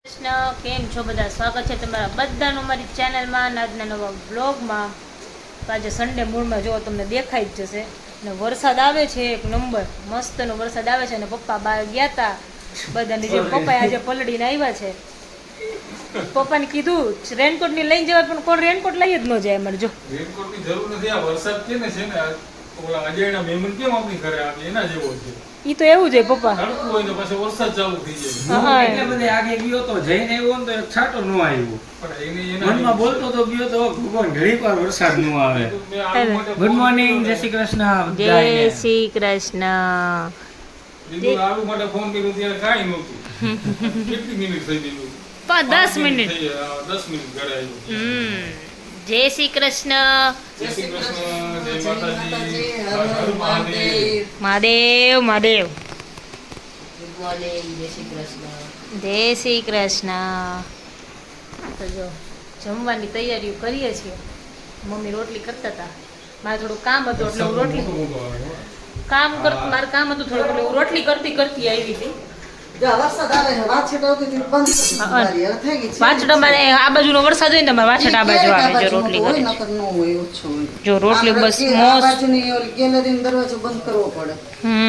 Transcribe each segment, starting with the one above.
કૃષ્ણ કેમ છો બધા? સ્વાગત છે તમારા બધાનું અમારી ચેનલમાં આજના નવા બ્લોગમાં. તો આજે સન્ડે મૂળમાં જો તમને દેખાઈ જ જશે ને વરસાદ આવે છે, એક નંબર મસ્તનો વરસાદ આવે છે. અને પપ્પા બહાર ગયા હતા બધાની જે પપ્પા આજે પલળીને આવ્યા છે. પપ્પાને કીધું રેનકોટની લઈને જવાય, પણ કોઈ રેનકોટ લઈ જ ન જાય. અમારે જો રેનકોટની જરૂર નથી. આ વરસાદ છે ને ઓલા અજયના મહેમાન કેમ આપણી ઘરે આવે એના જેવો છે. ઈ તો એવું જ હોય પપ્પા. તડકું હોય તો પછી વરસાદ ચાલુ થઈ જાય. એટલે બધે આગે ગયો તો જઈને આવ્યો ને તો એક છાંટો ન આવ્યો. પણ એની મનમાં બોલતો તો ગયો તો ભગવાન ઘડીક વાર વરસાદ ન આવે. ગુડ મોર્નિંગ, જય શ્રી કૃષ્ણ. જય શ્રી કૃષ્ણ. દીદુ આલુ માટે ફોન કર્યો ત્યારે કાંઈ નહોતું. કેટલી મિનિટ થઈ ગઈ? 10 મિનિટ. 10 મિનિટ ઘરે આવ્યો. જય શ્રી કૃષ્ણ. જય શ્રી કૃષ્ણ, જય માતાજી, હર હર મહાદેવ. મહાદેવ મહાદેવ. ગુડ મોર્નિંગ, જય શ્રી કૃષ્ણ. જય શ્રી કૃષ્ણ. તો જો જમવાની તૈયારીઓ કરીએ છીએ. મમ્મી રોટલી કરતા હતા. મારે થોડું કામ હતું એટલે હું રોટલી મારે કામ હતું થોડુંક એટલે હું રોટલી કરતી આવી હતી. વરસાદ આવે છે, વાછટ આવતી હતી બંધ થઈ ગઈ. હવે થઈ ગઈ છે. વાછડા મારે આ બાજુનો વરસાદ હોય ને તમારે વાછડા આ બાજુ આવે. જો રોટલી કરે છે. નકર ન હોય, ઓછો હોય. જો રોટલી બસ આ મોસ. બાજુની ઓલી ગેલેરીનો દરવાજો બંધ કરવો પડે.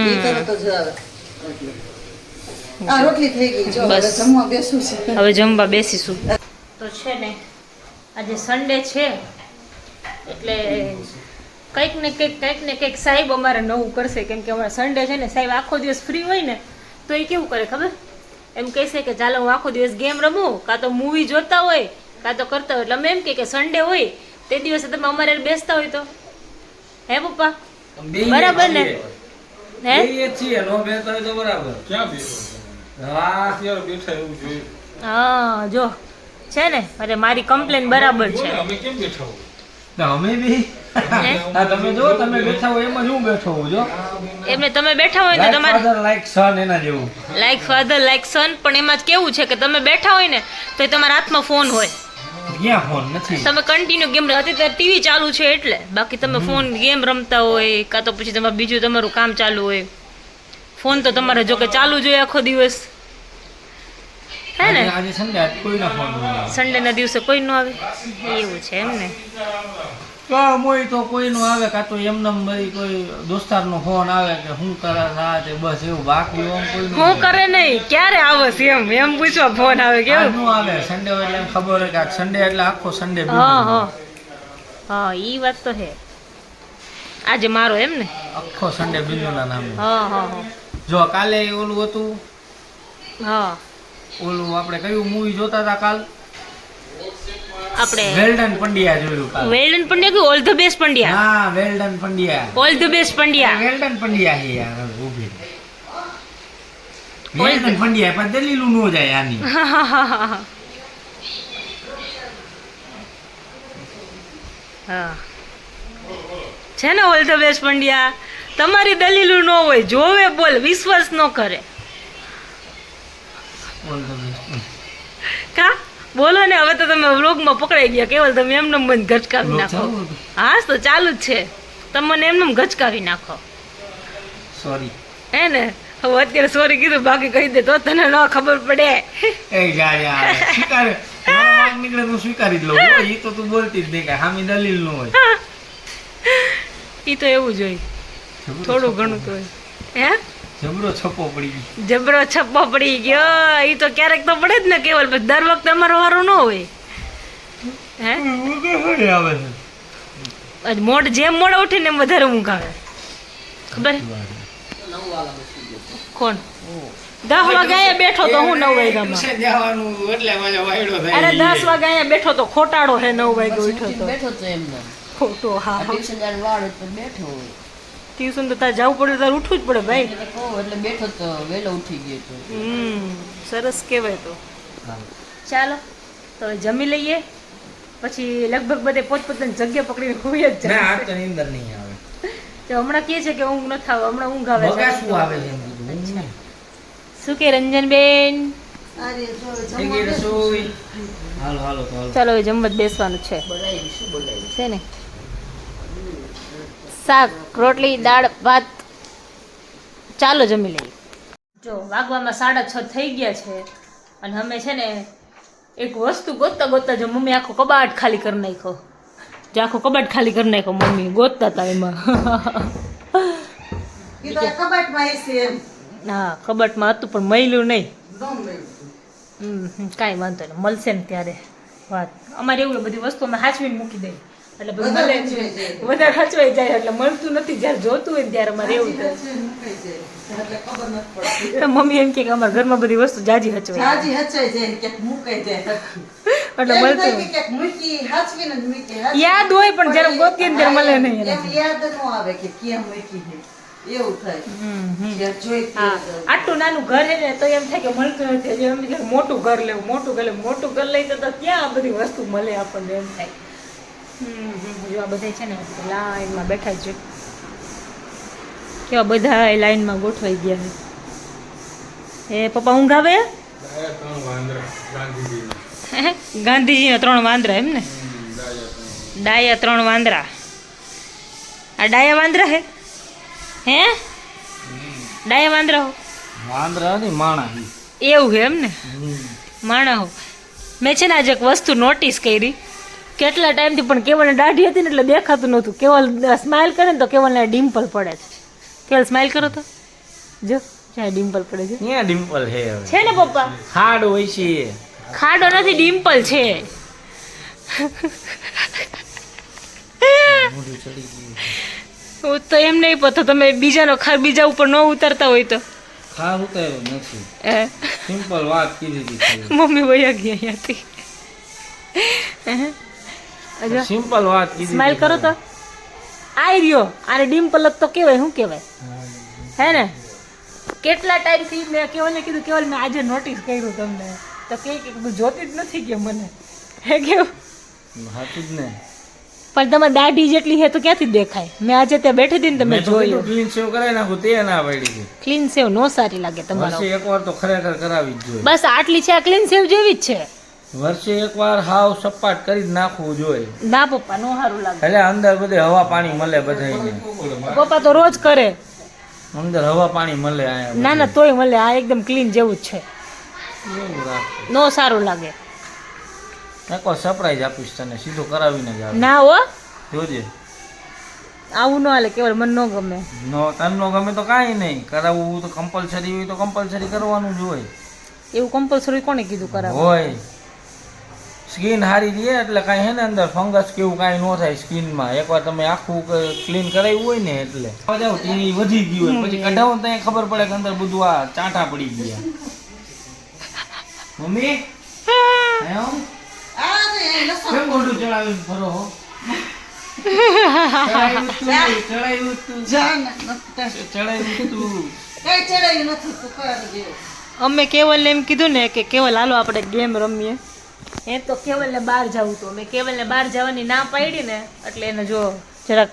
ઈ તરત જ આવે. એટલે આ રોટલી થઈ ગઈ. જો હવે બસ. જમવા બેસું છે. હવે જમવા બેસીશું. તો છે ને આજે સન્ડે છે એટલે કંઈક ને કંઈક સાહેબ અમારે નવું કરશે. કેમ કે અમારે સન્ડે છે ને સાહેબ આખો દિવસ ફ્રી હોય ને તો એ કેવું કરે ખબર? એમ કહેશે કે ચાલો હું આખો દિવસ ગેમ રમું, કાં તો મૂવી જોતા હોય, કાં તો કરતા હોય. એટલે અમે એમ કે સન્ડે હોય તે દિવસે તમે અમારે બેસતા હોય તો હે પપ્પા? બરાબર ને? હે એ છીએ નો બેસતા હોય તો બરાબર. ક્યાં બેઠો? હા, અત્યારે બેઠા એવું જોયું. હા જો છે ને અરે મારી કમ્પ્લેન બરાબર છે. અમે કેમ બેઠા હોય? ના અમે બી હા તમે જો તમે બેઠા હોય એમ જ હું બેઠો હું જો. એમને તમે બેઠા હોય ને તમારે ફાધર લાઈક સન એના જેવું. લાઈક ફાધર લાઈક સન. પણ એમાં જ કેવું છે કે તમે બેઠા હોય ને તો એ તમારા હાથમાં ફોન હોય. ક્યાં ફોન નથી. તમે કન્ટિન્યુ ગેમ અત્યારે ટીવી ચાલુ છે એટલે, બાકી તમે ફોન ગેમ રમતા હોય કાં તો પછી તમારે બીજું તમારું કામ ચાલુ હોય. ફોન તો તમારે જો કે ચાલુ જ હોય આખો દિવસ, હે ને? આજે સન્ડે કોઈનો ફોન નથી. સન્ડે ના દિવસે કોઈ ન આવે એવું છે એમ ને? કામ હોય તો કોઈનો આવે, કાં તો એમનેમ ભાઈ કોઈ દોસ્તારનો ફોન આવે કે શું કરે છે તે બસ એવું. બાકી આમ કોઈનું હું કરે નહીં ક્યારે આવે છે એમ પૂછવા ફોન આવે કેવું? આજનું આવે સન્ડે હોય એટલે એમ ખબર હોય કે આ સન્ડે એટલે આખો સન્ડે. હા ઈ વાત તો હે. આજે મારો એમ ને? આખો સન્ડે બિંદુના નામે. હા જો કાલે ઓલું હતું, હા ઓલું આપણે કયું મૂવી જોતા હતા કાલ? આપણે વેલ્ડન પંડ્યા જોયું કાલ. વેલ્ડન પંડ્યા કે ઓલ ધ બેસ્ટ પંડ્યા? હા well done Pandya. All the best Pandya. Well done Pandya hey યાર ઊભી. વેલ્ડન પંડ્યા પણ દલીલું નો જાય આની. હા છે ને ઓલ ધ બેસ્ટ પંડ્યા. તમારી દલીલું ન હોય, જોવે બોલ, વિશ્વાસ ન કરે. All the best. કા બોલો ને? હવે તો તમે વ્લોગમાં પકડાઈ ગયા. કેવલ તમે એમને મને ગચકાવી નાખો. હા તો ચાલુ જ છે. તમે મને એમને ગચકાવી નાખો, સોરી. હે ને? હવે અત્યારે સોરી કીધું, બાકી કહી દે તો તને ન ખબર પડે. એ જા યાર સ્વીકાર. મારો વાંક નીકળે તો સ્વીકારી જ લઉં. એ તો તું બોલતી જ નહીં કે હામી દલીલ નો હોય. ઈ તો એવું જ હોય, થોડું ઘણું તો હોય. હે જબરો છપ્પો પડી ગયો. જબરો છપ્પો પડી ગયો. ઈ તો ક્યારેક તો પડે જ ને કેવલ, પછી દર વખતે અમારો વારો ન હોય. હે આવે છે. આજ મોડ જેમ મોડા ઉઠે ને એમ વધારે ઊંઘ આવે. ખબર? કોણ 10 વાગે અહીંયા બેઠો તો હું 9 વાગ્યામાં. જવાનું એટલે મજા વાયડો થાય. અરે 10 વાગે અહીંયા બેઠો તો ખોટાડો હે 9 વાગે ઉઠ્યો તો. બેઠો તો એમને ખોટો હા. ટ્યુશન જાણ વાળો તો બેઠો હોય. ટ્યુશન તો તારે જવું પડે, તારે ઉઠવું જ પડે ભાઈ. એટલે કહું એટલે બેઠો તો વહેલો ઉઠી ગયો તો. સરસ કહેવાય. તો ચાલો તો હવે જમી લઈએ, પછી લગભગ બધે પોતપોતાની જગ્યા પકડીને સુઈ જ ના જાય. આ તો નીંદર નહીં આવે. તો હમણાં કહે છે કે ઊંઘ નથી આવે, હમણાં ઊંઘ આવે છે. બગાસું આવે છે એમ કીધું. શું કે રંજનબેન? અરે જો થઈ ગઈ રસોઈ. હાલો હાલો તો હાલો. ચાલો હવે જમવા જ બેસવાનું છે. બનાવી શું બનાવી છે ને શાક રોટલી દાળ ભાત. ચાલો જમી લઈએ. જો વાગવામાં 6:30 થઈ ગયા છે અને અમે છે ને એક વસ્તુ ગોતતા ગોતતા જો મમ્મી આખો કબાટ ખાલી કરી નાખ્યો. જે આખો કબાટ ખાલી કરી નાખ્યો મમ્મી ગોતતા હતા એમાં. ઈ તો આ કબાટમાં હશે એમ. હા કબાટમાં હતું પણ મળ્યું નહીં. દમ મેળવું. કાંઈ વાંધો નહીં મળશે ને ત્યારે વાત. અમારે એવું બધી વસ્તુ અમે હાચવીને મૂકી દઈએ એટલે બધું વધારે મળે હચવાઈ જાય. વધારે હચવાઈ જાય એટલે મળતું નથી. જ્યારે જોતું હોય ને ત્યારે અમારે એવું થાય. મુકાઈ જાય. એટલે ખબર નથી પડતી. મમ્મી એમ કે અમારા ઘરમાં બધી વસ્તુ જાજી હચવાય જાજી હચવાઈ જાય ને ક્યાંક મુકાઈ જાય. એટલે એમ મળતું થાય કે ક્યાંક મૂકી, હાચવીને જ મૂકી, હાચવીને. યાદ હોય પણ જ્યારે ગોતીએ ને ત્યારે મળે નહીં એમ એનાથી. યાદ ન આવે કે ક્યાં મૂકી છે. એવું થાય. જ્યારે જોઈ હા ત્યારે. આટલું નાનું ઘર છે ને તો એમ થાય કે મળતું નથી. હજી એમ કે મોટું ઘર લેવું મોટું ઘર લઈ તો ક્યાં આ બધી વસ્તુ મળે આપણને એમ થાય. જો આ બધા છે ને લાઈનમાં બેઠા છે. કેવા બધા લાઈનમાં ગોઠવાઈ ગયા છે. એ પપ્પા ઊંઘ આવે? ડાયા 3 વાંદરા ગાંધીજીના. ગાંધીજીના 3 વાંદરા એમ ને? ડાયા 3 વાંદરા. આ ડાયા વાંદરા હે ડાયા વાંદરા હો વાંદરા નથી માણા. એવું છે એમ ને? માણા હો. મેં છે ને આજે એક વસ્તુ નોટિસ કરી. કેટલા ટાઈમથી પણ કેવલને દાઢી હતી ને એટલે દેખાતું નહોતું. કેવલ સ્માઇલ કરે ને તો કેવલને ડિમ્પલ પડે છે. કેવલ સ્માઇલ કરો તો જો ત્યાં ડિમ્પલ પડે છે. ત્યાં ડિમ્પલ હે હવે. છે ને પપ્પા? ખાડ હોય છે. ખાડો નથી ડિમ્પલ છે. મોઢું ચડી ગયું. હું તો એમ નહીં પતો તમે બીજાનો ખાર બીજા ઉપર ન ઉતરતા હોય તો. ખાર ઉતાર્યો નથી. એ સિમ્પલ વાત કીધી હતી ખાલી. મમ્મી વયા ગઈ અહીંયાથી. સિમ્પલ વાત કીધી. સ્માઇલ કરો તો આઈ રહ્યો. આને ડિમ્પલ જ તો કહેવાય. શું કહેવાય હે ને? કેટલા ટાઈમથી મેં કેવલને કીધું કેવલ મેં આજે નોટિસ કર્યું તમને તો કે જોતી જ નથી કે મને હે કેવું. સાચું જ ને. પણ તમારી દાઢી જેટલી છે તો ક્યાંથી દેખાય? મેં આજે ત્યાં બેઠી હતી ને તમે જોયું. ક્લીન શેવ કરાવી નાખું તે ના પડી ગઈ. ક્લીન સેવ નો સારી લાગે તમારો. વર્ષે એકવાર તો ખરેખર કરાવી જ જોઈએ. બસ આટલી છે આ ક્લીન સેવ જેવી જ છે. વર્ષે એકવાર હાવ સપાટ કરી જ નાખવું જોઈએ. ના પપ્પા નો સારું લાગે. એટલે અંદર બધે હવા પાણી મળે બધાને. પપ્પા તો રોજ કરે. અંદર હવા પાણી મળે આયા. ના ના તોય મળે. આ એકદમ ક્લીન જેવું જ છે. એવું રાખો. નો સારું લાગે. એકવાર સરપ્રાઈઝ આપીશ તને સીધું કરાવીને જ આવે. ના હો જોજે. આવું ન હાલે કેવલ મને ન ગમે. નો તનનો ગમે તો કાંઈ નહીં. કરાવવું તો કમ્પલસરી હોય તો કમ્પલસરી કરવાનું જ હોય. એવું કમ્પલસરી કોણે કીધું કરાવવું? હોય. સ્કિન હારી રહે એટલે કાંઈ હે ને અંદર ફંગસ કેવું કાંઈ ન થાય સ્કિનમાં. એકવાર તમે આખું ક્લીન કરાવ્યું હોય ને એટલે જાવ તે વધી ગયું હોય પછી કઢાવો ને ત્યાં ખબર પડે કે અંદર બધું આ ચાંટા પડી ગયા. મમ્મી આયો આ રે લસણ. કેમ મોઢું ચડાવીને ફરો હો? ચડાવ્યું તું. જા ને, નથી. ચડાવ્યું તું. કઈ ચડાયું નથી તું કરજે. અમે કેવલને એમ કીધું ને કે કેવલ હાલો આપણે ગેમ રમીએ. એ તો કેવલને બહાર જવું તો મેં કેવલને બહાર જવાની ના પાડી ને એટલે એને જો જરાક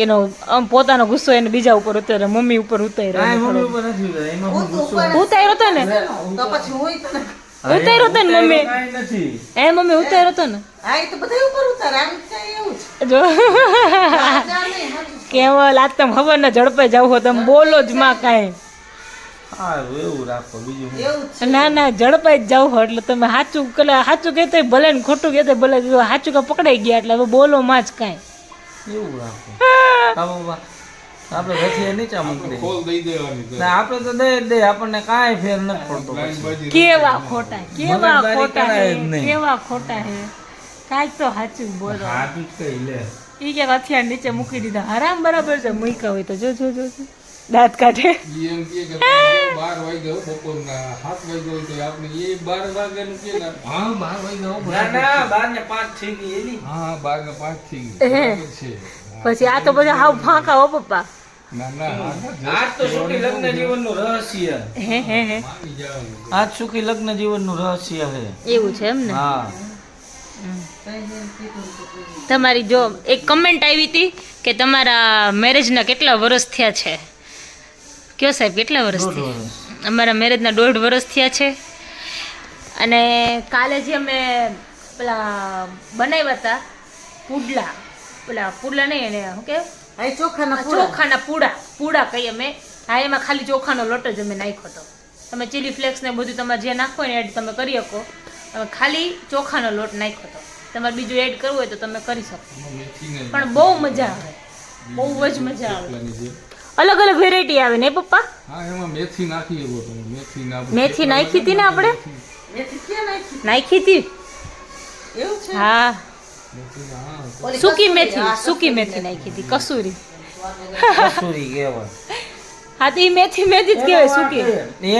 એનો આમ પોતાનો ગુસ્સો એને બીજા ઉપર ઉતાર્યો. મમ્મી ઉપર કાંઈ મમ્મી ઉતાર્યો. ઉપર નથી ઉતાર્યો. એમાં હું ગુસ્સો ઉતાર્યો તો ને તો પછી હું તને ઉતાર્યો તો ને મમ્મી. કાંઈ નથી. એ મમ્મી ઉતાર્યો તો ને આ તો બધા ઉપર ઉતાર આમ થાય એવું જ. જો રાજા નહીં, હાચું. કેવલ આજ તમે ખબર ને ઝડપે જાવ હો તમે બોલો જ માં કાંઈ. સારું એવું રાખો બીજું શું. એવું જ. ના ના ઝડપે જ જાવ હો એટલે તમે સાચું સાચું કહેતો ભલે ને ખોટું કહેતો ભલે સાચું કે પકડાઈ ગયા એટલે હવે બોલો માં જ કાંઈ. એવું રાખો. આપણે રથીએ નીચે મૂકી દઈએ. ખોલ દઈ દેવાની તો. ના આપણે તો દે જ દે આપણને કાંઈ ફેર નથી પડતો લાઈન પછી. બાજી કેવા ખોટા કેવા મગજમારી ખોટા કરાય હે જ નહીં. કેવા ખોટા હે કાંઈક તો સાચું બોલો. હાથ જ કઈ લે. ઈ કે હથિયાર નીચે મૂકી દીધા હરામ બરાબર છે મૂક્યા હોય તો જો જો જો જો. દાંત કાઢે. ઈ એમ કહે કે 12 વાગ્યા બપોરના 7 વાગ્યા હોય તો આપણે એ 12 વાગ્યાનું કહે ને હા 12 વાગ્યા હો ના ના 12 ને 5 થઈ ગઈ એની. હા 12 ને 5 થઈ હે. ગયું બરાબર છે. પછી આ તો બધા હાવ ફાંકા હો પપ્પા. ના ના આજ તો સુખી લગ્ન જીવનનું રહસ્ય. હે હે હે માની જવાનું. આજ સુખી લગ્ન જીવનનું રહસ્ય છે. એવું છે એમ ને. હા. તમારી જો એક કમેન્ટ આવી હતી કે તમારા મેરેજના કેટલા વર્ષ થયા છે? કયો સાહેબ કેટલા વર્ષ દોઢ થયા? વર્ષ. અમારા મેરેજના 1.5 વર્ષ થયા છે. અને કાલે જે અમે પેલા બનાવ્યા હતા પુડલા પુડલા નહીં એને શું કે આ ચોખાના પૂરા. ચોખાના પૂડા કહીએ અમે. હા એમાં ખાલી ચોખાનો લોટ જ અમે નાખ્યો હતો તમે ચીલી ફ્લેક્સ ને બધું તમારે જે નાખો ને એડ તમે કરી શકો. તમે ખાલી ચોખાનો લોટ નાખ્યો તો તમારે બીજું એડ કરવું હોય તો તમે કરી શકો. પણ બહુ મજા આવે, બહુ જ મજા આવે. અલગ અલગ વેરાયટી આવે ને પપ્પા? હા, એમાં મેથી નાખી શકો તમે. મેથી નાખી હતી ને આપણે? મેથી ક્યાં નાખી? નાખી હતી. એવું છે? હા, ઓલી સૂકી કસૂરી, મેથી, હા, સૂકી મેથી નાખી હતી, કસૂરી. કસૂરી કહેવાય. હા તો ઈ મેથી મેથી જ કહેવાય, સૂકી.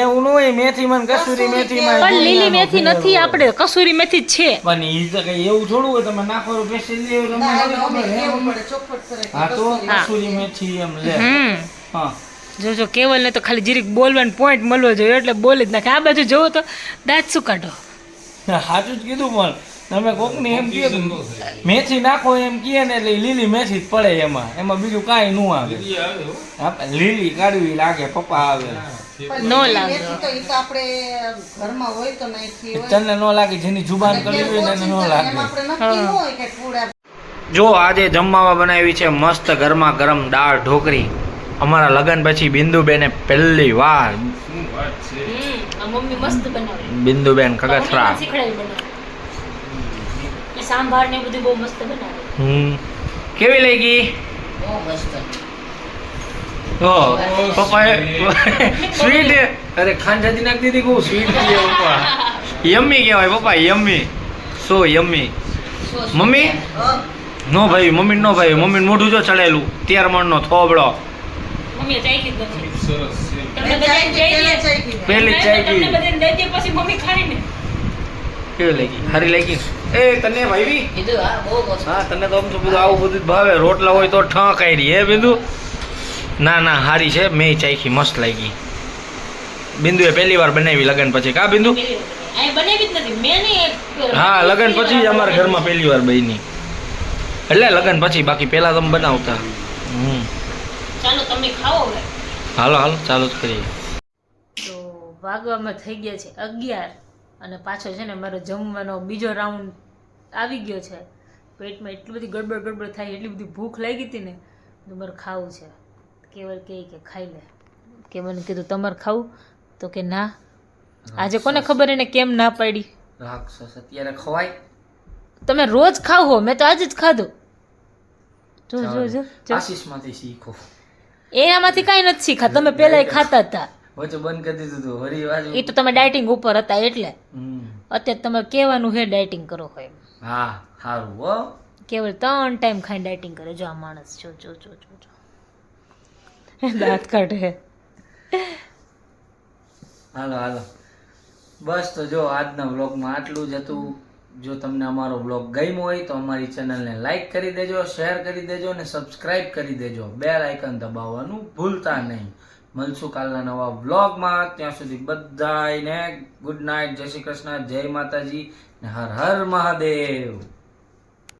એવું ન હોય, મેથી માં ને કસૂરી મેથી માં પણ લીલી મેથી નથી, આપણે કસૂરી મેથી જ છે. પણ ઈ તો કઈ એવું થોડું હોય તમે નાખવાનું પેસ્ટ લેવું તમને ના, નથી અમે ખબર, કેવું એમ? પડે, ચોખવટ કરે કે હા તો કસૂરી. કસૂરી મેથી એમ લે. હા જો કેવલ ને તો ખાલી જીરીક બોલવાનો પોઈન્ટ મળવો જોઈએ એટલે બોલી જ નાખે. આ બાજુ જોવો તો દાંત શું કાઢો. સાચું જ કીધું. પણ તમે કોકને એમ કહે મેથી નાખો એમ કહે ને એટલે ઈ લીલી મેથી જ પડે એમાં બીજું કાંઈ ન આવે. લીલી કાઢવી લાગે, પપ્પા આવે પણ નો લીલી લાગે. મેથી તો ઈ તો આપણે ઘરમાં હોય તો નાખી હોય. તને ન લાગે, જેની જુબાન કરી હોય ને એને ન લાગે. એમાં આપણે નક્કી ન હોય કે પૂડા. જો આજે જમવામાં બનાવી છે મસ્ત ગરમા ગરમ દાળ ઢોકળી. અમારા લગ્ન પછી બિંદુબેને પહેલી વાર, આ મમ્મી મસ્ત બનાવે. બિંદુબેન કગથરા. મમ્મીને શીખડાવી બનાવે. એ સાંભાર ને બધું બહુ મસ્ત બનાવે. કેવી લાગી? બહુ મસ્ત. પપ્પાએ સ્વીટ, અરે ખાંડ નાખી દીધી. કહું સ્વીટ પપ્પા યમ્મી કહેવાય. પપ્પા યમ્મી, સો યમ્મી. મમ્મી નો ભાઈ, મમ્મી નો ભાઈ, મમ્મી મોઢું જો ચડેલું 13 મણનો થોબડો. મમ્મીએ ચાખી જ નથી. સરસ છે. તમને બધાને દઈ દે. પહેલી ચાઈ તમને ગઈ. બધાને દઈ દે પછી મમ્મી ખાય ને. કેવી લાગી? સારી લાગી? એ તને ભાઈ? કીધું હા બહુ મસ્ત. હા, તને તો આમ તો બધું આવું બધું જ ભાવે. રોટલા હોય તો ઠ ખાઈ રહી. હે બિંદુ? ના ના, સારી છે. મેં ચાખી, મસ્ત લાગી. બિંદુએ પહેલી વાર બનાવી લગન પછી. કા બિંદુ? આ બનાવી જ નથી મેં નહીં. હા, લગન પછી જ અમારા ઘરમાં પહેલી વાર બની. એટલે લગન પછી, બાકી પહેલા તમે બનાવતા. ચાલો તમે ખાઓ હવે. હાલો હાલો, ચાલુ જ કરીએ. તો વાગવામાં થઈ ગયા છે 11 અને પાછો છે ને મારો જમવાનો બીજો રાઉન્ડ આવી ગયો છે. પેટમાં એટલી બધી ગડબડ થાય, એટલી બધી ભૂખ લાગી હતી ને તો મારે ખાવું છે. કેવલ કે ખાઈ લે. કે મને કીધું તમારે ખાવું તો કે ના. આજે કોને ખબર એને કેમ ના પાડી. રાક્ષસ અત્યારે ખવાય. તમે રોજ ખાવ હો, મેં તો આજે જ ખાધું. જો જો જો જો. આશીષમાંથી શીખો. એનામાંથી કાંઈ નથી શીખા, તમે પહેલા ખાતા હતા. વચ્ચે બંધ કરી દીધું હતું હરી બાજુ. એ તો તમે ડાયટિંગ ઉપર હતા એટલે. અત્યારે તમારે કહેવાનું હે ડાયટિંગ કરો હોય. હા સારું હો. કેવળ 3 ટાઈમ ખાઈને ડાયટિંગ કરે. જો આ માણસ જો જો જો જો જો દાંત કાઢે. હાલો હાલો, બસ તો જો આજના વ્લોગમાં આટલું જ હતું. જો તમને અમારો વ્લોગ ગમ્યો હોય તો અમારી ચેનલને લાઈક કરી દેજો, શેર કરી દેજો અને સબસ્ક્રાઇબ કરી દેજો. બેલ આઇકન દબાવવાનું ભૂલતા નહીં. મળશું કાલના નવા વ્લોગમાં. ત્યાં સુધી બધાને ગુડ નાઇટ, જય શ્રી કૃષ્ણ, જય માતાજી ને હર હર મહાદેવ.